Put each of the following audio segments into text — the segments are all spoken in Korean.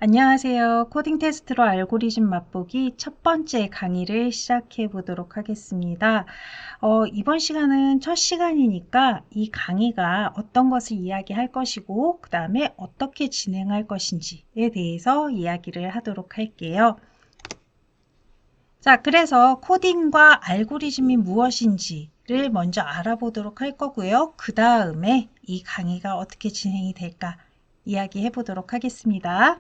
안녕하세요. 코딩 테스트로 알고리즘 맛보기 첫 번째 강의를 시작해 보도록 하겠습니다. 이번 시간은 첫 시간이니까 이 강의가 어떤 것을 이야기할 것이고 그 다음에 어떻게 진행할 것인지에 대해서 이야기를 하도록 할게요. 자, 그래서 코딩과 알고리즘이 무엇인지를 먼저 알아보도록 할 거고요. 그 다음에 이 강의가 어떻게 진행이 될까 이야기해 보도록 하겠습니다.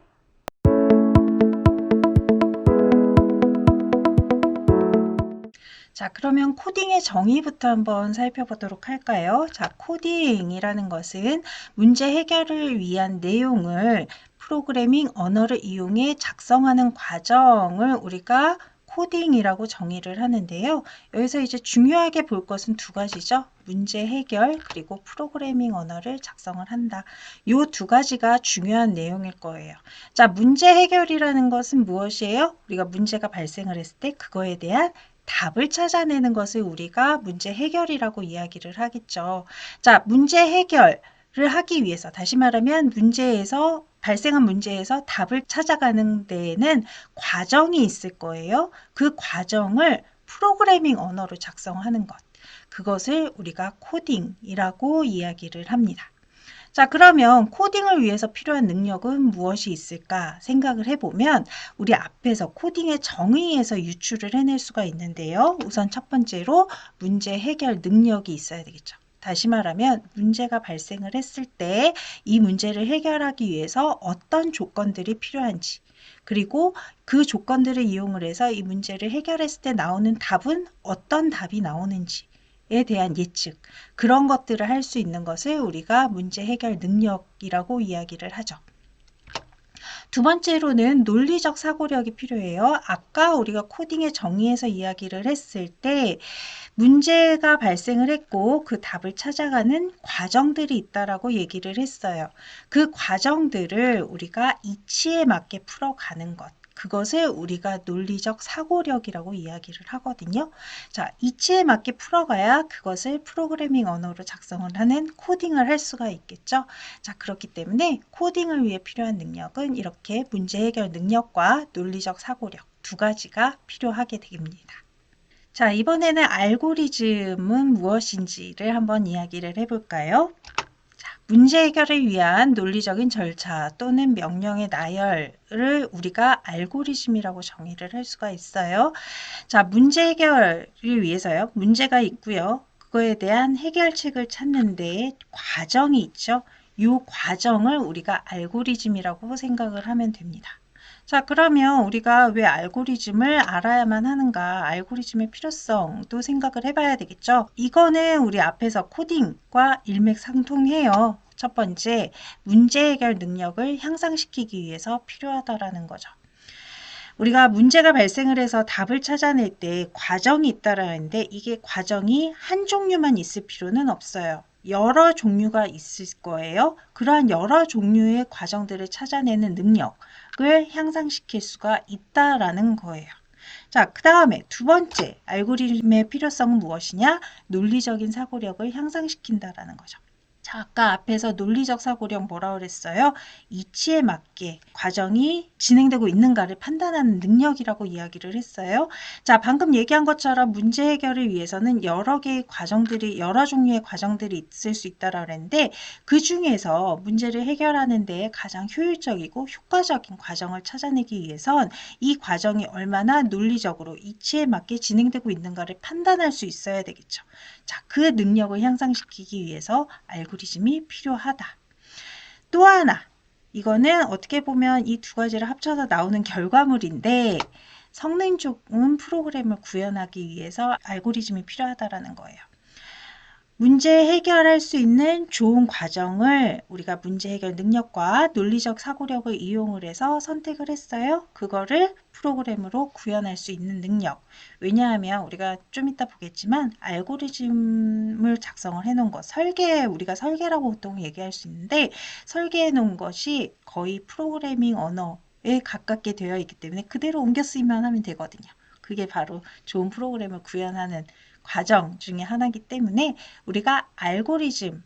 자, 그러면 코딩의 정의부터 한번 살펴보도록 할까요? 자, 코딩이라는 것은 문제 해결을 위한 내용을 프로그래밍 언어를 이용해 작성하는 과정을 우리가 코딩이라고 정의를 하는데요. 여기서 이제 중요하게 볼 것은 두 가지죠. 문제 해결 그리고 프로그래밍 언어를 작성을 한다. 이 두 가지가 중요한 내용일 거예요. 자, 문제 해결이라는 것은 무엇이에요? 우리가 문제가 발생을 했을 때 그거에 대한 답을 찾아내는 것을 우리가 문제 해결이라고 이야기를 하겠죠. 자, 문제 해결을 하기 위해서, 다시 말하면 발생한 문제에서 답을 찾아가는 데에는 과정이 있을 거예요. 그 과정을 프로그래밍 언어로 작성하는 것. 그것을 우리가 코딩이라고 이야기를 합니다. 자, 그러면 코딩을 위해서 필요한 능력은 무엇이 있을까 생각을 해보면 우리 앞에서 코딩의 정의에서 유출을 해낼 수가 있는데요. 우선 첫 번째로 문제 해결 능력이 있어야 되겠죠. 다시 말하면 문제가 발생을 했을 때 이 문제를 해결하기 위해서 어떤 조건들이 필요한지 그리고 그 조건들을 이용을 해서 이 문제를 해결했을 때 나오는 답은 어떤 답이 나오는지 에 대한 예측, 그런 것들을 할 수 있는 것을 우리가 문제 해결 능력이라고 이야기를 하죠. 두 번째로는 논리적 사고력이 필요해요. 아까 우리가 코딩의 정의에서 이야기를 했을 때 문제가 발생을 했고 그 답을 찾아가는 과정들이 있다라고 얘기를 했어요. 그 과정들을 우리가 이치에 맞게 풀어가는 것. 그것을 우리가 논리적 사고력이라고 이야기를 하거든요. 자, 이치에 맞게 풀어가야 그것을 프로그래밍 언어로 작성을 하는 코딩을 할 수가 있겠죠. 자, 그렇기 때문에 코딩을 위해 필요한 능력은 이렇게 문제 해결 능력과 논리적 사고력 두 가지가 필요하게 됩니다. 자, 이번에는 알고리즘은 무엇인지를 한번 이야기를 해볼까요? 자, 문제 해결을 위한 논리적인 절차 또는 명령의 나열을 우리가 알고리즘이라고 정의를 할 수가 있어요. 자, 문제 해결을 위해서요. 문제가 있고요. 그거에 대한 해결책을 찾는데 과정이 있죠. 이 과정을 우리가 알고리즘이라고 생각을 하면 됩니다. 자, 그러면 우리가 왜 알고리즘을 알아야만 하는가? 알고리즘의 필요성도 생각을 해봐야 되겠죠? 이거는 우리 앞에서 코딩과 일맥상통해요. 첫 번째, 문제 해결 능력을 향상시키기 위해서 필요하다라는 거죠. 우리가 문제가 발생을 해서 답을 찾아낼 때 과정이 있다라는데 이게 과정이 한 종류만 있을 필요는 없어요. 여러 종류가 있을 거예요. 그러한 여러 종류의 과정들을 찾아내는 능력을 향상시킬 수가 있다라는 거예요. 자, 그 다음에 두 번째 알고리즘의 필요성은 무엇이냐? 논리적인 사고력을 향상시킨다라는 거죠. 자, 아까 앞에서 논리적 사고력 뭐라 그랬어요? 이치에 맞게 과정이 진행되고 있는가를 판단하는 능력이라고 이야기를 했어요. 자, 방금 얘기한 것처럼 문제 해결을 위해서는 여러 종류의 과정들이 있을 수 있다라고 그랬는데 그 중에서 문제를 해결하는 데 가장 효율적이고 효과적인 과정을 찾아내기 위해선 이 과정이 얼마나 논리적으로 이치에 맞게 진행되고 있는가를 판단할 수 있어야 되겠죠. 자, 그 능력을 향상시키기 위해서 알고리즘이 필요하다. 또 하나, 이거는 어떻게 보면 이 두 가지를 합쳐서 나오는 결과물인데 성능 좋은 프로그램을 구현하기 위해서 알고리즘이 필요하다라는 거예요. 문제 해결할 수 있는 좋은 과정을 우리가 문제 해결 능력과 논리적 사고력을 이용을 해서 선택을 했어요. 그거를 프로그램으로 구현할 수 있는 능력. 왜냐하면 우리가 좀 이따 보겠지만 알고리즘을 작성을 해놓은 것, 우리가 설계라고 보통 얘기할 수 있는데 설계해 놓은 것이 거의 프로그래밍 언어에 가깝게 되어 있기 때문에 그대로 옮겨 쓰기만 하면 되거든요. 그게 바로 좋은 프로그램을 구현하는 과정 중에 하나이기 때문에 우리가 알고리즘을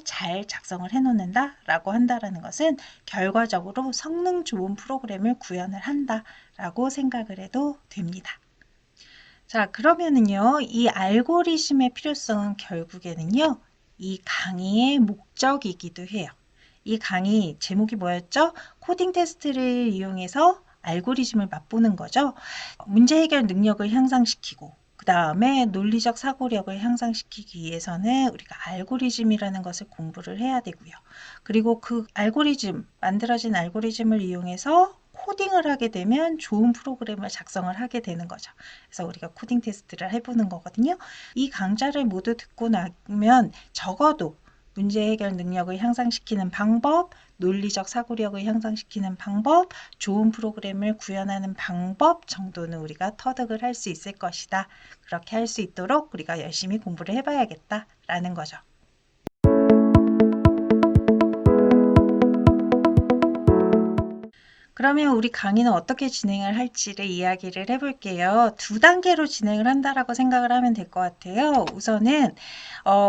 잘 작성을 해놓는다 라고 한다라는 것은 결과적으로 성능 좋은 프로그램을 구현을 한다 라고 생각을 해도 됩니다. 자, 그러면은요, 이 알고리즘의 필요성은 결국에는요, 이 강의의 목적이기도 해요. 이 강의 제목이 뭐였죠? 코딩 테스트를 이용해서 알고리즘을 맛보는 거죠. 문제 해결 능력을 향상시키고 그 다음에 논리적 사고력을 향상시키기 위해서는 우리가 알고리즘이라는 것을 공부를 해야 되고요. 그리고 그 알고리즘, 만들어진 알고리즘을 이용해서 코딩을 하게 되면 좋은 프로그램을 작성을 하게 되는 거죠. 그래서 우리가 코딩 테스트를 해보는 거거든요. 이 강좌를 모두 듣고 나면 적어도 문제 해결 능력을 향상시키는 방법, 논리적 사고력을 향상시키는 방법, 좋은 프로그램을 구현하는 방법 정도는 우리가 터득을 할 수 있을 것이다. 그렇게 할 수 있도록 우리가 열심히 공부를 해봐야겠다라는 거죠. 그러면 우리 강의는 어떻게 진행을 할지를 이야기를 해볼게요. 두 단계로 진행을 한다라고 생각을 하면 될 것 같아요. 우선은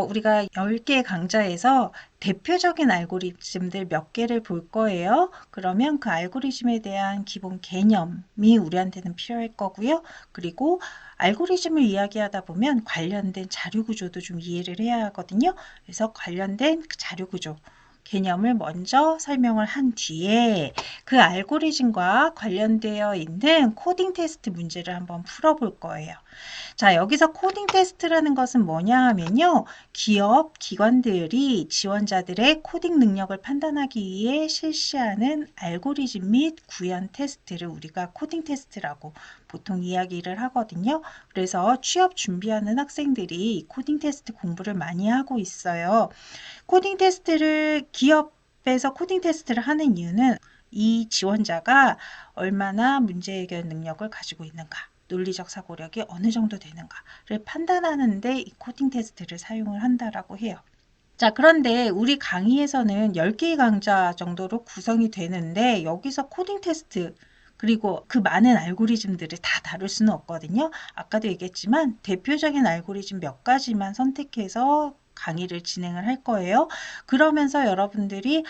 우리가 10개의 강좌에서 대표적인 알고리즘들 몇 개를 볼 거예요. 그러면 그 알고리즘에 대한 기본 개념이 우리한테는 필요할 거고요. 그리고 알고리즘을 이야기하다 보면 관련된 자료 구조도 좀 이해를 해야 하거든요. 그래서 관련된 그 자료 구조 개념을 먼저 설명을 한 뒤에 그 알고리즘과 관련되어 있는 코딩 테스트 문제를 한번 풀어볼 거예요. 자, 여기서 코딩 테스트라는 것은 뭐냐 하면요. 기업, 기관들이 지원자들의 코딩 능력을 판단하기 위해 실시하는 알고리즘 및 구현 테스트를 우리가 코딩 테스트라고 보통 이야기를 하거든요. 그래서 취업 준비하는 학생들이 코딩 테스트 공부를 많이 하고 있어요. 코딩 테스트를 기업에서 코딩 테스트를 하는 이유는 이 지원자가 얼마나 문제 해결 능력을 가지고 있는가, 논리적 사고력이 어느 정도 되는가를 판단하는 데 이 코딩 테스트를 사용을 한다라고 해요. 자, 그런데 우리 강의에서는 10개의 강좌 정도로 구성이 되는데 여기서 코딩 테스트 그리고 그 많은 알고리즘들을 다 다룰 수는 없거든요. 아까도 얘기했지만 대표적인 알고리즘 몇 가지만 선택해서 강의를 진행을 할 거예요. 그러면서 여러분들이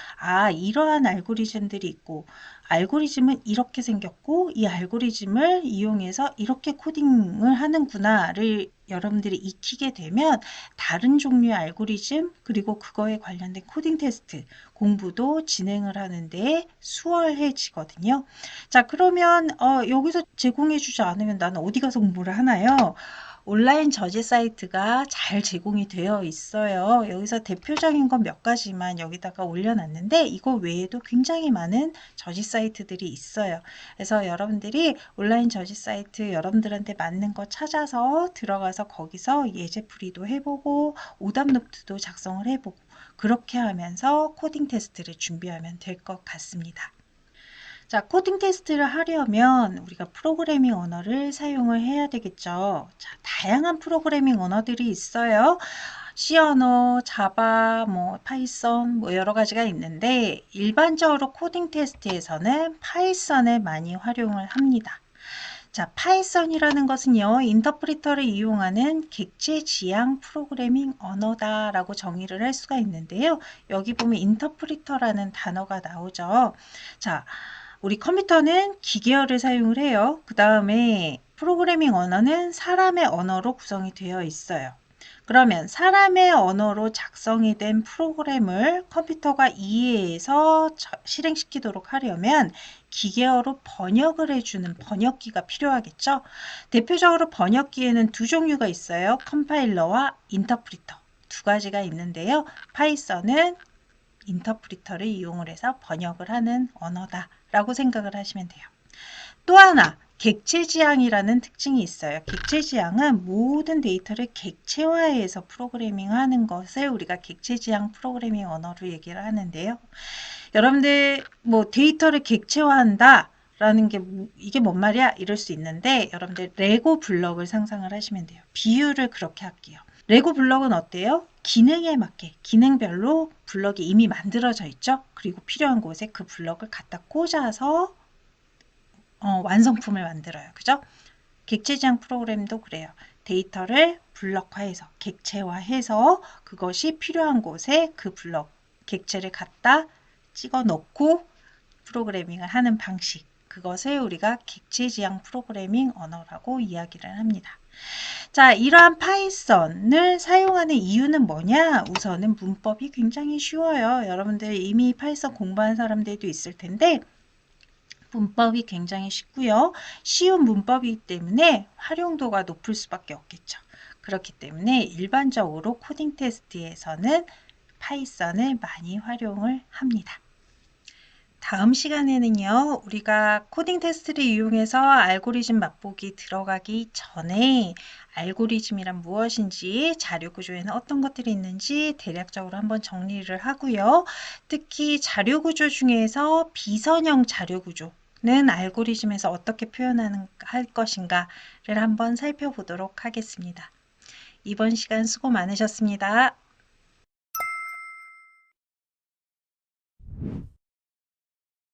이러한 알고리즘들이 있고 알고리즘은 이렇게 생겼고 이 알고리즘을 이용해서 이렇게 코딩을 하는구나를 여러분들이 익히게 되면 다른 종류의 알고리즘 그리고 그거에 관련된 코딩 테스트 공부도 진행을 하는데 수월해지거든요. 자, 그러면 여기서 제공해 주지 않으면 나는 어디 가서 공부를 하나요? 온라인 저지 사이트가 잘 제공이 되어 있어요. 여기서 대표적인 건 몇 가지만 여기다가 올려놨는데 이거 외에도 굉장히 많은 저지 사이트들이 있어요. 그래서 여러분들이 온라인 저지 사이트 여러분들한테 맞는 거 찾아서 들어가서 거기서 예제풀이도 해보고 오답 노트도 작성을 해보고 그렇게 하면서 코딩 테스트를 준비하면 될 것 같습니다. 자, 코딩 테스트를 하려면 우리가 프로그래밍 언어를 사용을 해야 되겠죠. 자, 다양한 프로그래밍 언어들이 있어요. C 언어, 자바, 파이썬, 여러 가지가 있는데 일반적으로 코딩 테스트에서는 파이썬을 많이 활용을 합니다. 자, 파이썬이라는 것은요, 인터프리터를 이용하는 객체 지향 프로그래밍 언어다라고 정의를 할 수가 있는데요. 여기 보면 인터프리터라는 단어가 나오죠. 자, 우리 컴퓨터는 기계어를 사용을 해요. 그 다음에 프로그래밍 언어는 사람의 언어로 구성이 되어 있어요. 그러면 사람의 언어로 작성이 된 프로그램을 컴퓨터가 이해해서 실행시키도록 하려면 기계어로 번역을 해주는 번역기가 필요하겠죠. 대표적으로 번역기에는 두 종류가 있어요. 컴파일러와 인터프리터 두 가지가 있는데요. 파이썬은 인터프리터를 이용을 해서 번역을 하는 언어다 라고 생각을 하시면 돼요. 또 하나 객체 지향이라는 특징이 있어요. 객체 지향은 모든 데이터를 객체화해서 프로그래밍하는 것을 우리가 객체 지향 프로그래밍 언어로 얘기를 하는데요. 여러분들 데이터를 객체화한다 라는 게 이게 뭔 말이야? 이럴 수 있는데 여러분들 레고 블럭을 상상을 하시면 돼요. 비유를 그렇게 할게요. 레고 블럭은 어때요? 기능에 맞게 기능별로 블럭이 이미 만들어져 있죠. 그리고 필요한 곳에 그 블럭을 갖다 꽂아서 완성품을 만들어요. 그죠? 객체 지향 프로그램도 그래요. 데이터를 블럭화해서 객체화해서 그것이 필요한 곳에 그 블럭 객체를 갖다 찍어 넣고 프로그래밍을 하는 방식, 그것을 우리가 객체 지향 프로그래밍 언어라고 이야기를 합니다. 자, 이러한 파이썬을 사용하는 이유는 뭐냐? 우선은 문법이 굉장히 쉬워요. 여러분들 이미 파이썬 공부한 사람들도 있을 텐데 문법이 굉장히 쉽고요. 쉬운 문법이기 때문에 활용도가 높을 수밖에 없겠죠. 그렇기 때문에 일반적으로 코딩 테스트에서는 파이썬을 많이 활용을 합니다. 다음 시간에는요, 우리가 코딩 테스트를 이용해서 알고리즘 맛보기 들어가기 전에 알고리즘이란 무엇인지, 자료 구조에는 어떤 것들이 있는지 대략적으로 한번 정리를 하고요. 특히 자료 구조 중에서 비선형 자료 구조는 알고리즘에서 어떻게 할 것인가를 한번 살펴보도록 하겠습니다. 이번 시간 수고 많으셨습니다.